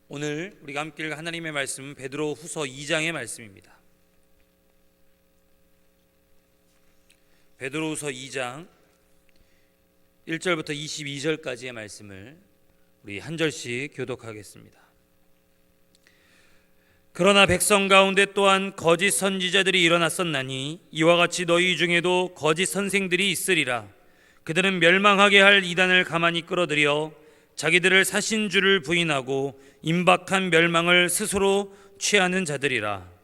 오늘 우리가 함께 읽을 하나님의 말씀은 베드로후서 2장의 말씀입니다. 베드로후서 2장 1절부터 22절까지의 말씀을 우리 한 절씩 교독하겠습니다. 그러나 백성 가운데 또한 거짓 선지자들이 일어났었나니 이와 같이 너희 중에도 거짓 선생들이 있으리라. 그들은 멸망하게 할 이단을 가만히 끌어들여 자기들을 사신 줄을 부인하고 임박한 멸망을 스스로 취하는 자들이라.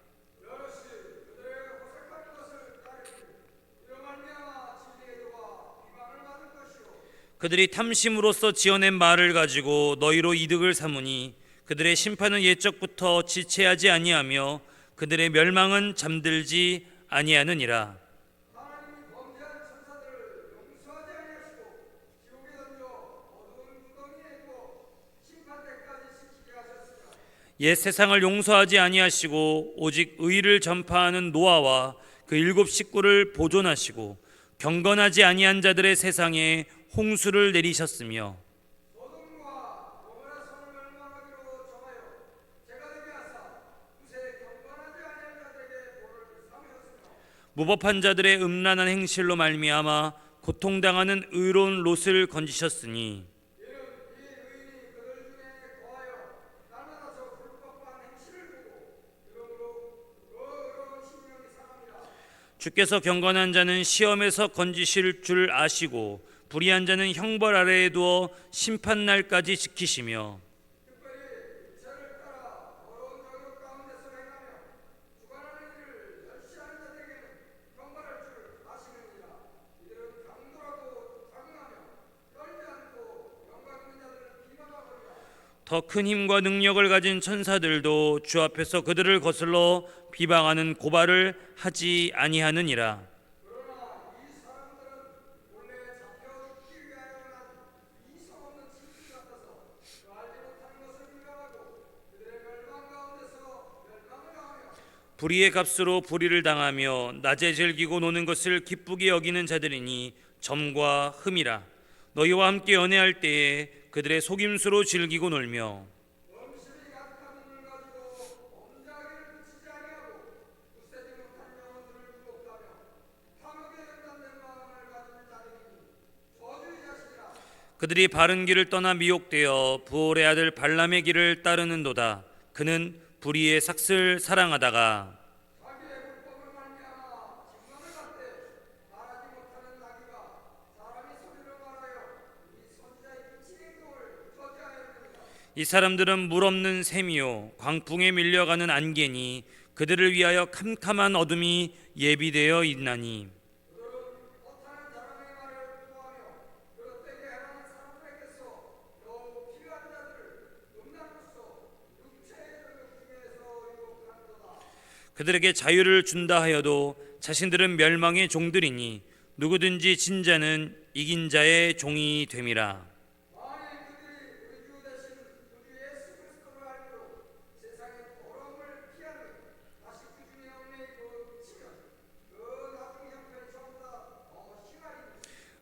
그들이 탐심으로써 지어낸 말을 가지고 너희로 이득을 삼으니 그들의 심판은 옛적부터 지체하지 아니하며 그들의 멸망은 잠들지 아니하느니라. 옛 세상을 용서하지 아니하시고 오직 의를 전파하는 노아와 그 7 식구를 보존하시고 경건하지 아니한 자들의 세상에 홍수를 내리셨으며 무법한 자들의 음란한 행실로 말미암아 고통당하는 의로운 롯을 건지셨으니 주께서 경건한 자는 시험에서 건지실 줄 아시고 불의한 자는 형벌 아래에 두어 심판날까지 지키시며 더 큰 힘과 능력을 가진 천사들도 주 앞에서 그들을 거슬러 비방하는 고발을 하지 아니하느니라. 불의의 값으로 불의를 당하며 낮에 즐기고 노는 것을 기쁘게 여기는 자들이니 점과 흠이라. 너희와 함께 연애할 때에 그들의 속임수로 즐기고 놀며 그들이 바른 길을 떠나 미혹되어 부올의 아들 발람의 길을 따르는도다. 그는 불의의 삭슬 사랑하다가 이 사람들은 물 없는 샘이요 광풍에 밀려가는 안개니 그들을 위하여 캄캄한 어둠이 예비되어 있나니 그들에게 자유를 준다 하여도 자신들은 멸망의 종들이니 누구든지 진 자는 이긴 자의 종이 됨이라.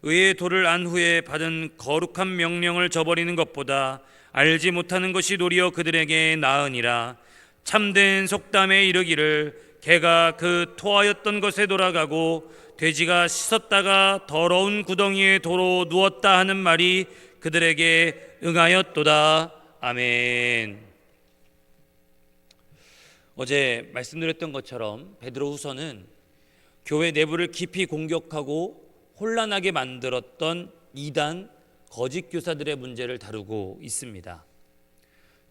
의의 도를 안 후에 받은 거룩한 명령을 저버리는 것보다 알지 못하는 것이 도리어 그들에게 나으니라. 참된 속담에 이르기를 개가 그 토하였던 것에 돌아가고 돼지가 씻었다가 더러운 구덩이에 도로 누웠다 하는 말이 그들에게 응하였도다. 아멘. 어제 말씀드렸던 것처럼 베드로후서는 교회 내부를 깊이 공격하고 혼란하게 만들었던 이단 거짓 교사들의 문제를 다루고 있습니다.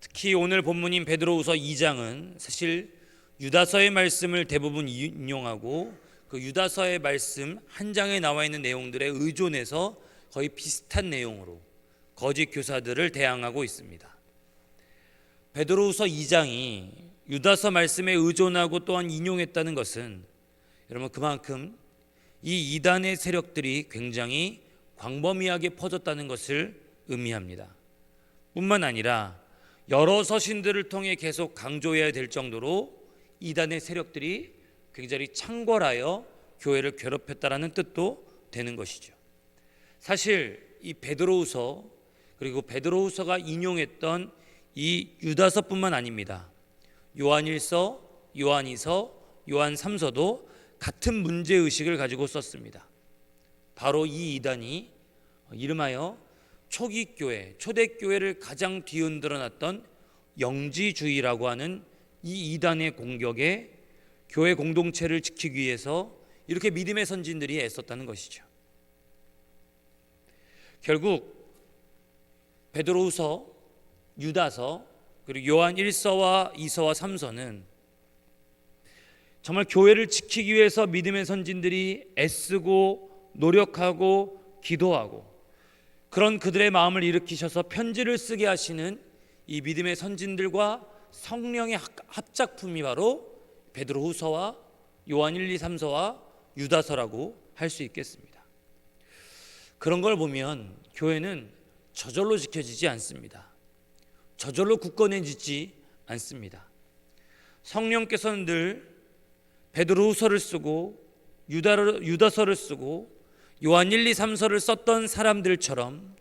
특히 오늘 본문인 베드로후서 2장은 사실 유다서의 말씀을 대부분 인용하고 그 유다서의 말씀 한 장에 나와 있는 내용들에 의존해서 거의 비슷한 내용으로 거짓 교사들을 대항하고 있습니다. 베드로후서 2장이 유다서 말씀에 의존하고 또한 인용했다는 것은 여러분 그만큼 이 이단의 세력들이 굉장히 광범위하게 퍼졌다는 것을 의미합니다. 뿐만 아니라 여러 서신들을 통해 계속 강조해야 될 정도로 이단의 세력들이 굉장히 창궐하여 교회를 괴롭혔다라는 뜻도 되는 것이죠. 사실 이 베드로후서 그리고 베드로후서가 인용했던 이 유다서뿐만 아닙니다. 요한1서, 요한2서, 요한3서도 같은 문제의식을 가지고 썼습니다. 바로 이 이단이 이름하여 초기 교회, 초대교회를 가장 뒤흔들어 놨던 영지주의라고 하는 이 이단의 공격에 교회 공동체를 지키기 위해서 이렇게 믿음의 선진들이 애썼다는 것이죠. 결국 베드로후서, 유다서, 그리고 요한 1서와 2서와 3서는 정말 교회를 지키기 위해서 믿음의 선진들이 애쓰고 노력하고 기도하고 그런 그들의 마음을 일으키셔서 편지를 쓰게 하시는 이 믿음의 선진들과 성령의 합작품이 바로 베드로후서와 요한 1, 2, 3서와 유다서라고 할 수 있겠습니다. 그런 걸 보면 교회는 저절로 지켜지지 않습니다. 저절로 굳건해지지 않습니다. 성령께서는 늘 베드로후서를 쓰고 유다서를 쓰고 요한 1, 2, 3서를 썼던 사람들처럼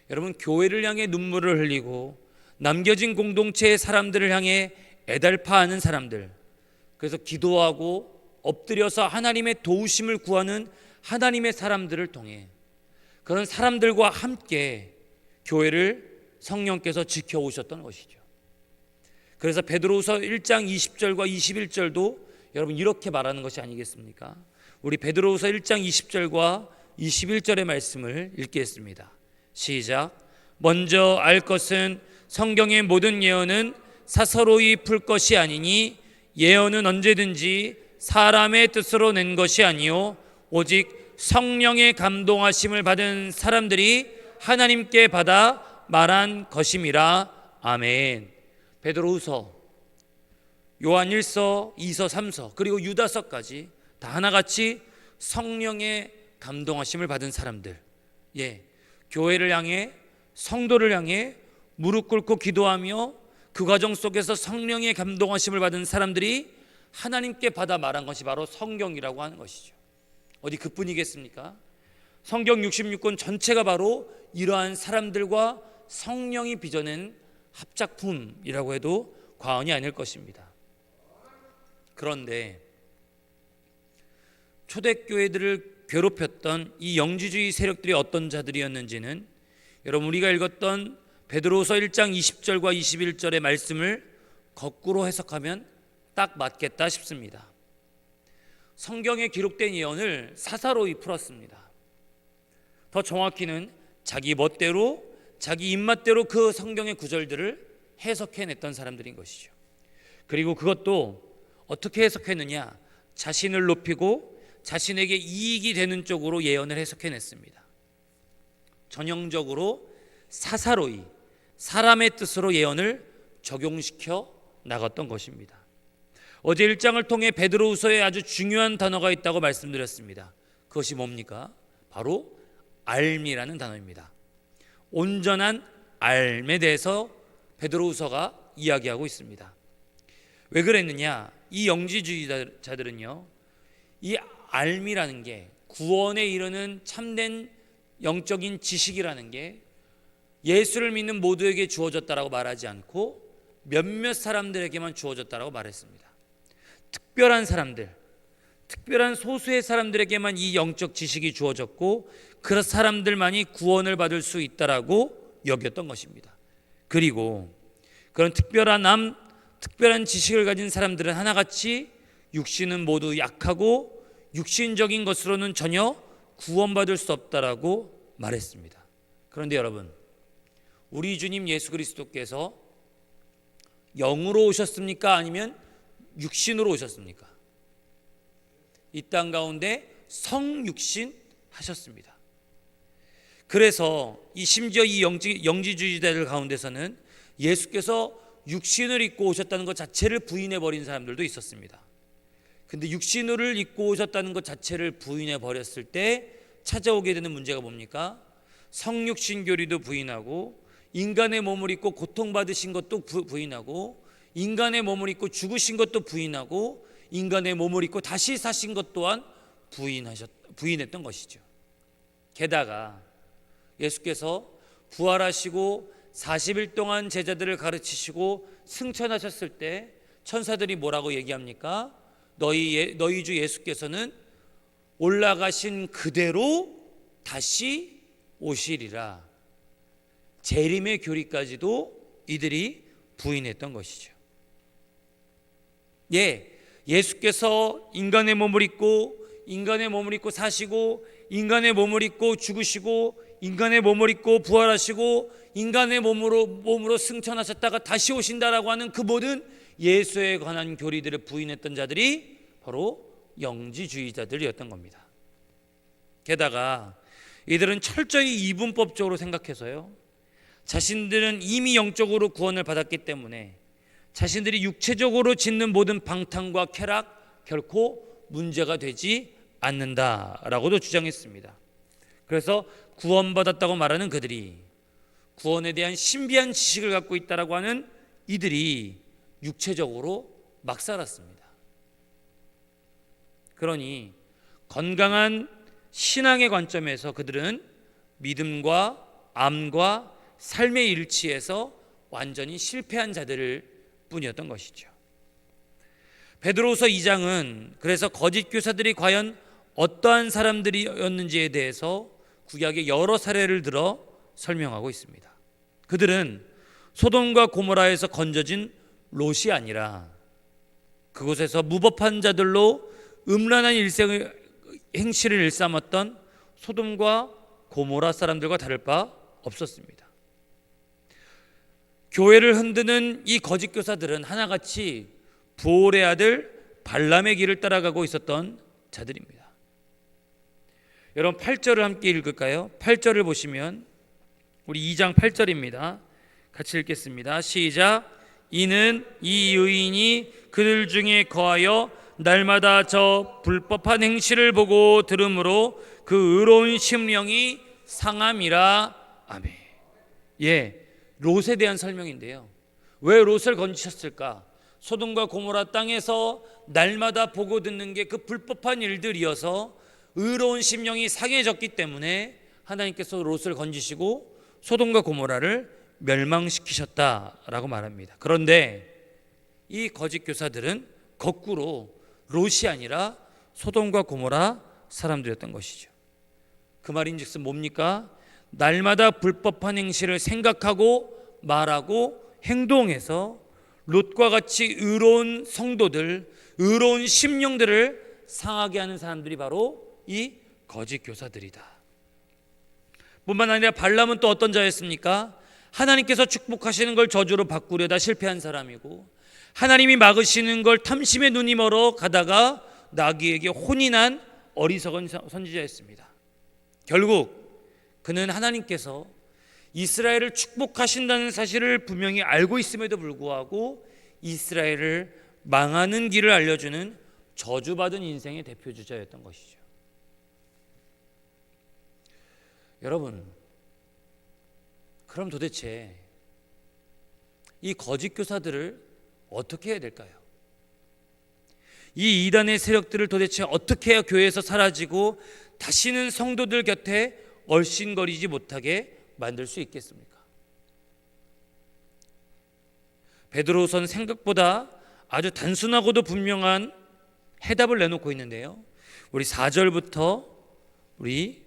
여러분 교회를 향해 눈물을 흘리고 남겨진 공동체의 사람들을 향해 애달파하는 사람들, 그래서 기도하고 엎드려서 하나님의 도우심을 구하는 하나님의 사람들을 통해 그런 사람들과 함께 교회를 성령께서 지켜오셨던 것이죠. 그래서 베드로후서 1장 20절과 21절도 여러분 이렇게 말하는 것이 아니겠습니까? 우리 베드로후서 1장 20절과 21절의 말씀을 읽겠습니다. 시작. 먼저 알 것은 성경의 모든 예언은 사서로이 풀 것이 아니니 예언은 언제든지 사람의 뜻으로 낸 것이 아니요 오직 성령의 감동하심을 받은 사람들이 하나님께 받아 말한 것임이라. 아멘. 베드로후서, 요한 1서, 2서, 3서 그리고 유다서까지 다 하나같이 성령의 감동하심을 받은 사람들, 교회를 향해 성도를 향해 무릎 꿇고 기도하며 그 과정 속에서 성령의 감동하심을 받은 사람들이 하나님께 받아 말한 것이 바로 성경이라고 하는 것이죠. 어디 그뿐이겠습니까? 성경 66권 전체가 바로 이러한 사람들과 성령이 빚어낸 합작품이라고 해도 과언이 아닐 것입니다. 그런데 초대교회들을 괴롭혔던 이 영지주의 세력들이 어떤 자들이었는지는 여러분 우리가 읽었던 베드로후서 1장 20절과 21절의 말씀을 거꾸로 해석하면 딱 맞겠다 싶습니다. 성경에 기록된 예언을 사사로이 풀었습니다. 더 정확히는 자기 멋대로 자기 입맛대로 그 성경의 구절들을 해석해냈던 사람들인 것이죠. 그리고 그것도 어떻게 해석했느냐, 자신을 높이고 자신에게 이익이 되는 쪽으로 예언을 해석해냈습니다. 전형적으로 사사로이 사람의 뜻으로 예언을 적용시켜 나갔던 것입니다. 어제 1장을 통해 베드로후서에 아주 중요한 단어가 있다고 말씀드렸습니다. 그것이 뭡니까? 바로 알미라는 단어입니다. 온전한 알에 대해서 베드로후서가 이야기하고 있습니다. 왜 그랬느냐? 이 영지주의자들은요, 이 알미라는 게 구원에 이르는 참된 영적인 지식이라는 게 예수를 믿는 모두에게 주어졌다라고 말하지 않고 몇몇 사람들에게만 주어졌다라고 말했습니다. 특별한 사람들, 특별한 소수의 사람들에게만 이 영적 지식이 주어졌고 그 사람들만이 구원을 받을 수 있다라고 여겼던 것입니다. 그리고 그런 특별한 지식을 가진 사람들은 하나같이 육신은 모두 약하고 육신적인 것으로는 전혀 구원받을 수 없다라고 말했습니다. 그런데 여러분, 우리 주님 예수 그리스도께서 영으로 오셨습니까? 아니면 육신으로 오셨습니까? 이 땅 가운데 성육신 하셨습니다. 그래서 심지어 이 영지주의자들 가운데서는 예수께서 육신을 입고 오셨다는 것 자체를 부인해버린 사람들도 있었습니다. 근데 육신을 입고 오셨다는 것 자체를 부인해버렸을 때 찾아오게 되는 문제가 뭡니까? 성육신교리도 부인하고 인간의 몸을 입고 고통받으신 것도 부인하고 인간의 몸을 입고 죽으신 것도 부인하고 인간의 몸을 입고 다시 사신 것 또한 부인했던 것이죠. 게다가 예수께서 부활하시고 40일 동안 제자들을 가르치시고 승천하셨을 때 천사들이 뭐라고 얘기합니까? 너희 주 예수께서는 올라가신 그대로 다시 오시리라. 재림의 교리까지도 이들이 부인했던 것이죠. 예수께서 인간의 몸을 입고 사시고 인간의 몸을 입고 죽으시고 인간의 몸을 입고 부활하시고 인간의 몸으로 승천하셨다가 다시 오신다라고 하는 그 모든 예수에 관한 교리들을 부인했던 자들이 바로 영지주의자들이었던 겁니다. 게다가 이들은 철저히 이분법적으로 생각해서요, 자신들은 이미 영적으로 구원을 받았기 때문에 자신들이 육체적으로 짓는 모든 방탕과 쾌락 결코 문제가 되지 않는다라고도 주장했습니다. 그래서 구원받았다고 말하는 그들이, 구원에 대한 신비한 지식을 갖고 있다라고 하는 이들이 육체적으로 막 살았습니다. 그러니 건강한 신앙의 관점에서 그들은 믿음과 암과 삶의 일치에서 완전히 실패한 자들을 뿐이었던 것이죠. 베드로후서 2장은 그래서 거짓 교사들이 과연 어떠한 사람들이었는지에 대해서 구약의 여러 사례를 들어 설명하고 있습니다. 그들은 소돔과 고모라에서 건져진 롯이 아니라 그곳에서 무법한 자들로 음란한 행실을 일삼았던 소돔과 고모라 사람들과 다를 바 없었습니다. 교회를 흔드는 이 거짓 교사들은 하나같이 부올의 아들 발람의 길을 따라가고 있었던 자들입니다. 여러분 8절을 함께 읽을까요? 8절을 보시면 우리 2장 8절입니다. 같이 읽겠습니다. 시작. 이는 이 의인이 그들 중에 거하여 날마다 저 불법한 행실을 보고 들으므로 그 의로운 심령이 상함이라. 아멘. 롯에 대한 설명인데요. 왜 롯을 건지셨을까? 소돔과 고모라 땅에서 날마다 보고 듣는 게 그 불법한 일들이어서 의로운 심령이 상해졌기 때문에 하나님께서 롯을 건지시고 소돔과 고모라를 멸망시키셨다라고 말합니다. 그런데 이 거짓 교사들은 거꾸로 롯이 아니라 소돔과 고모라 사람들이었던 것이죠. 그 말인즉슨 뭡니까? 날마다 불법한 행실을 생각하고 말하고 행동해서 롯과 같이 의로운 성도들, 의로운 심령들을 상하게 하는 사람들이 바로 이 거짓 교사들이다. 뿐만 아니라 발람은 또 어떤 자였습니까? 하나님께서 축복하시는 걸 저주로 바꾸려다 실패한 사람이고, 하나님이 막으시는 걸 탐심의 눈이 멀어 가다가 나귀에게 혼인한 어리석은 선지자였습니다. 결국 그는 하나님께서 이스라엘을 축복하신다는 사실을 분명히 알고 있음에도 불구하고 이스라엘을 망하는 길을 알려주는 저주받은 인생의 대표주자였던 것이죠. 여러분, 그럼 도대체 이 거짓 교사들을 어떻게 해야 될까요? 이 이단의 세력들을 도대체 어떻게 해야 교회에서 사라지고 다시는 성도들 곁에 얼씬거리지 못하게 만들 수 있겠습니까? 베드로후서는 생각보다 아주 단순하고도 분명한 해답을 내놓고 있는데요. 우리 4절부터 우리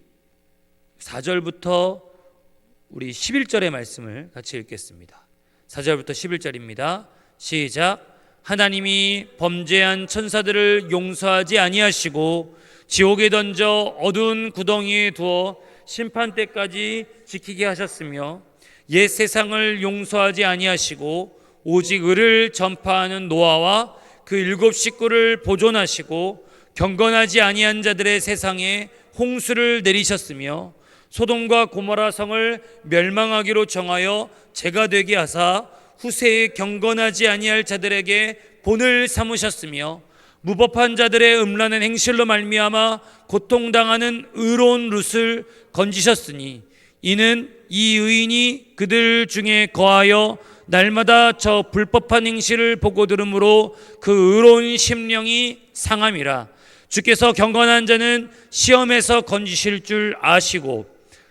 11절의 말씀을 같이 읽겠습니다. 4절부터 11절입니다. 시작. 하나님이 범죄한 천사들을 용서하지 아니하시고 지옥에 던져 어두운 구덩이에 두어 심판 때까지 지키게 하셨으며, 옛 세상을 용서하지 아니하시고 오직 의를 전파하는 노아와 그 7 식구를 보존하시고 경건하지 아니한 자들의 세상에 홍수를 내리셨으며, 소돔과 고모라 성을 멸망하기로 정하여 재가 되게 하사 후세에 경건하지 아니할 자들에게 본을 삼으셨으며, 무법한 자들의 음란한 행실로 말미암아 고통당하는 의로운 룻을 건지셨으니, 이는 이 의인이 그들 중에 거하여 날마다 저 불법한 행실을 보고 들으므로 그 의로운 심령이 상함이라. 주께서 경건한 자는 시험에서 건지실 줄 아시고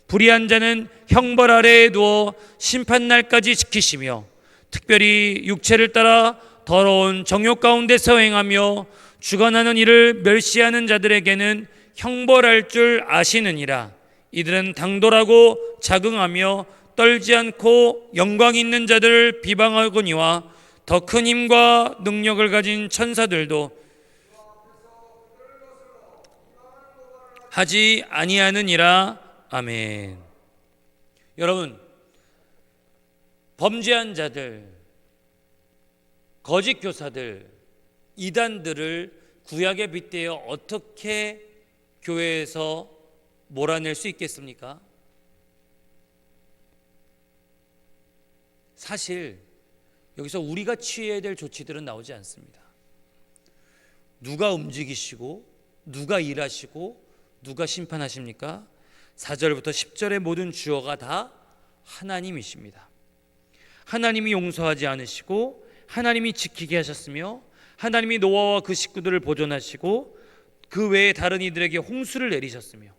불의한 자는 형벌 아래에 두어 심판날까지 지키시며 특별히 육체를 따라 더러운 정욕 가운데서 행하며 주관하는 이를 멸시하는 자들에게는 형벌할 줄 아시느니라. 이들은 당돌하고 자긍하며 떨지 않고 영광 있는 자들을 비방하거니와 더 큰 힘과 능력을 가진 천사들도 하지 아니하느니라. 아멘. 여러분, 범죄한 자들, 거짓 교사들, 이단들을 구약에 빗대어 어떻게 교회에서 몰아낼 수 있겠습니까? 사실 여기서 우리가 취해야 될 조치들은 나오지 않습니다. 누가 움직이시고 누가 일하시고 누가 심판하십니까? 4절부터 10절의 모든 주어가 다 하나님이십니다. 하나님이 용서하지 않으시고 하나님이 지키게 하셨으며 하나님이 노아와 그 식구들을 보존하시고 그 외에 다른 이들에게 홍수를 내리셨으며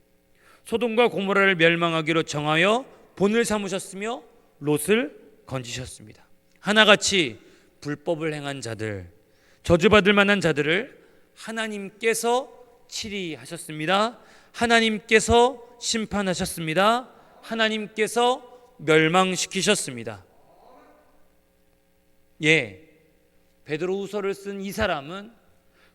소돔과 고모라를 멸망하기로 정하여 본을 삼으셨으며 롯을 건지셨습니다. 하나같이 불법을 행한 자들, 저주받을 만한 자들을 하나님께서 치리하셨습니다. 하나님께서 심판하셨습니다. 하나님께서 멸망시키셨습니다. 베드로후서를 쓴 이 사람은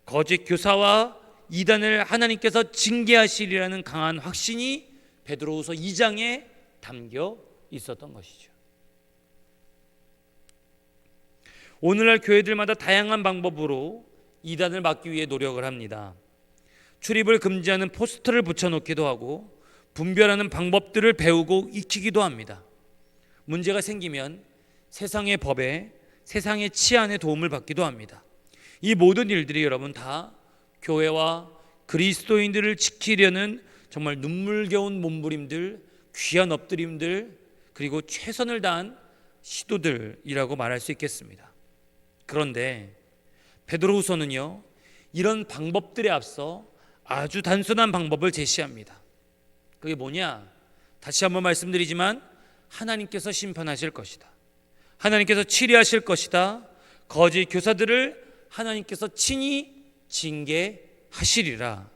거짓 교사와 이단을 하나님께서 징계하시리라는 강한 확신이 베드로후서 2장에 담겨 있었던 것이죠. 오늘날 교회들마다 다양한 방법으로 이단을 막기 위해 노력을 합니다. 출입을 금지하는 포스터를 붙여놓기도 하고 분별하는 방법들을 배우고 익히기도 합니다. 문제가 생기면 세상의 법에, 세상의 치안에 도움을 받기도 합니다. 이 모든 일들이 여러분 다 교회와 그리스도인들을 지키려는 정말 눈물겨운 몸부림들, 귀한 엎드림들, 그리고 최선을 다한 시도들이라고 말할 수 있겠습니다. 그런데 베드로후서는요, 이런 방법들에 앞서 아주 단순한 방법을 제시합니다. 그게 뭐냐? 다시 한번 말씀드리지만 하나님께서 심판하실 것이다. 하나님께서 치리하실 것이다. 거짓 교사들을 하나님께서 친히 징계하시리라.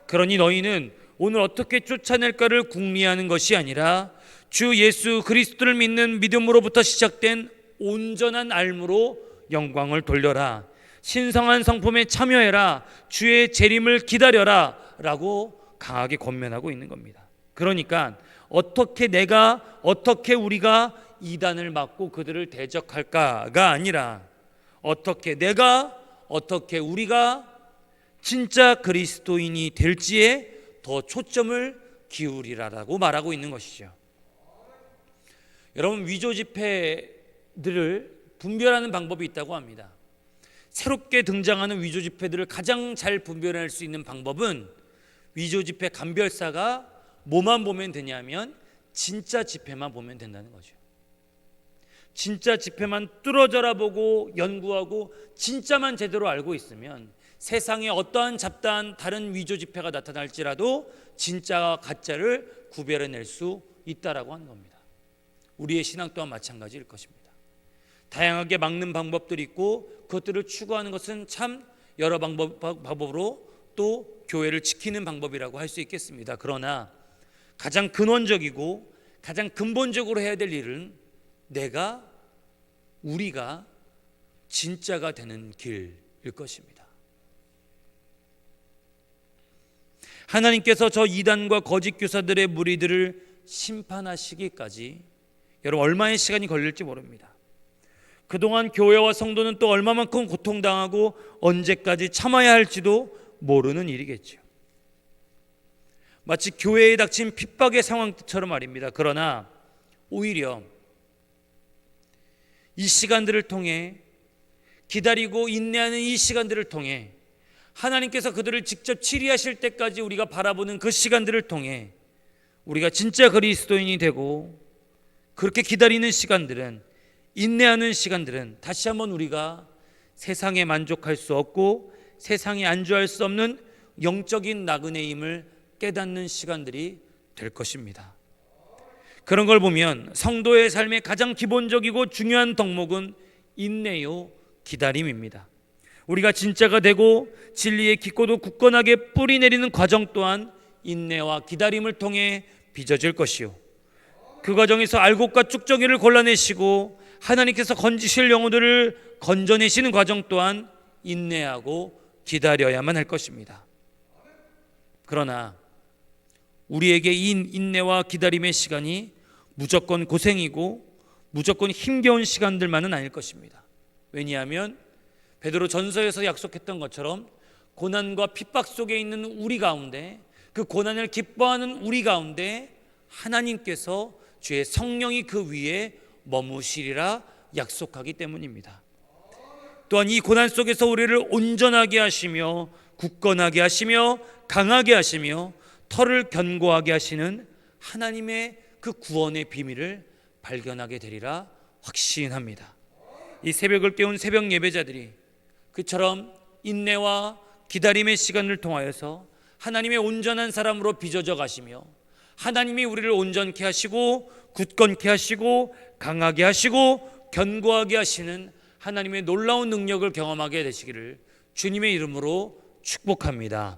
그러니 너희는 오늘 어떻게 쫓아낼까를 궁리하는 것이 아니라 주 예수 그리스도를 믿는 믿음으로부터 시작된 온전한 알므로 영광을 돌려라. 신성한 성품에 참여해라. 주의 재림을 기다려라 라고 강하게 권면하고 있는 겁니다. 그러니까 어떻게 우리가 이단을 막고 그들을 대적할까가 아니라 어떻게 우리가 진짜 그리스도인이 될지에 더 초점을 기울이라라고 말하고 있는 것이죠. 여러분, 위조 지폐들을 분별하는 방법이 있다고 합니다. 새롭게 등장하는 위조 지폐들을 가장 잘 분별할 수 있는 방법은 위조 지폐 감별사가 뭐만 보면 되냐면 진짜 지폐만 보면 된다는 거죠. 진짜 지폐만 뚫어져라 보고 연구하고 진짜만 제대로 알고 있으면 세상에 어떠한 잡다한 다른 위조 지폐가 나타날지라도 진짜와 가짜를 구별해낼 수 있다라고 하는 겁니다. 우리의 신앙 또한 마찬가지일 것입니다. 다양하게 막는 방법들이 있고 그것들을 추구하는 것은 참 여러 방법으로 또 교회를 지키는 방법이라고 할 수 있겠습니다. 그러나 가장 근원적이고 가장 근본적으로 해야 될 일은 우리가 진짜가 되는 길일 것입니다. 하나님께서 저 이단과 거짓 교사들의 무리들을 심판하시기까지 여러분 얼마의 시간이 걸릴지 모릅니다. 그동안 교회와 성도는 또 얼마만큼 고통당하고 언제까지 참아야 할지도 모르는 일이겠죠. 마치 교회에 닥친 핍박의 상황처럼 말입니다. 그러나 오히려 이 시간들을 통해 기다리고 인내하는 이 시간들을 통해 하나님께서 그들을 직접 치리하실 때까지 우리가 바라보는 그 시간들을 통해 우리가 진짜 그리스도인이 되고 그렇게 기다리는 시간들은 인내하는 시간들은 다시 한번 우리가 세상에 만족할 수 없고 세상에 안주할 수 없는 영적인 나그네임을 깨닫는 시간들이 될 것입니다. 그런 걸 보면 성도의 삶의 가장 기본적이고 중요한 덕목은 인내요 기다림입니다. 우리가 진짜가 되고 진리의 깊고도 굳건하게 뿌리내리는 과정 또한 인내와 기다림을 통해 빚어질 것이요, 그 과정에서 알곡과 쭉정이를 골라내시고 하나님께서 건지실 영혼들을 건져내시는 과정 또한 인내하고 기다려야만 할 것입니다. 그러나 우리에게 이 인내와 기다림의 시간이 무조건 고생이고 무조건 힘겨운 시간들만은 아닐 것입니다. 왜냐하면 베드로 전서에서 약속했던 것처럼 고난과 핍박 속에 있는 우리 가운데, 그 고난을 기뻐하는 우리 가운데 하나님께서 주의 성령이 그 위에 머무시리라 약속하기 때문입니다. 또한 이 고난 속에서 우리를 온전하게 하시며 굳건하게 하시며 강하게 하시며 털을 견고하게 하시는 하나님의 그 구원의 비밀을 발견하게 되리라 확신합니다. 이 새벽을 깨운 새벽 예배자들이 그처럼 인내와 기다림의 시간을 통하여서 하나님의 온전한 사람으로 빚어져 가시며 하나님이 우리를 온전케 하시고 굳건케 하시고 강하게 하시고 견고하게 하시는 하나님의 놀라운 능력을 경험하게 되시기를 주님의 이름으로 축복합니다.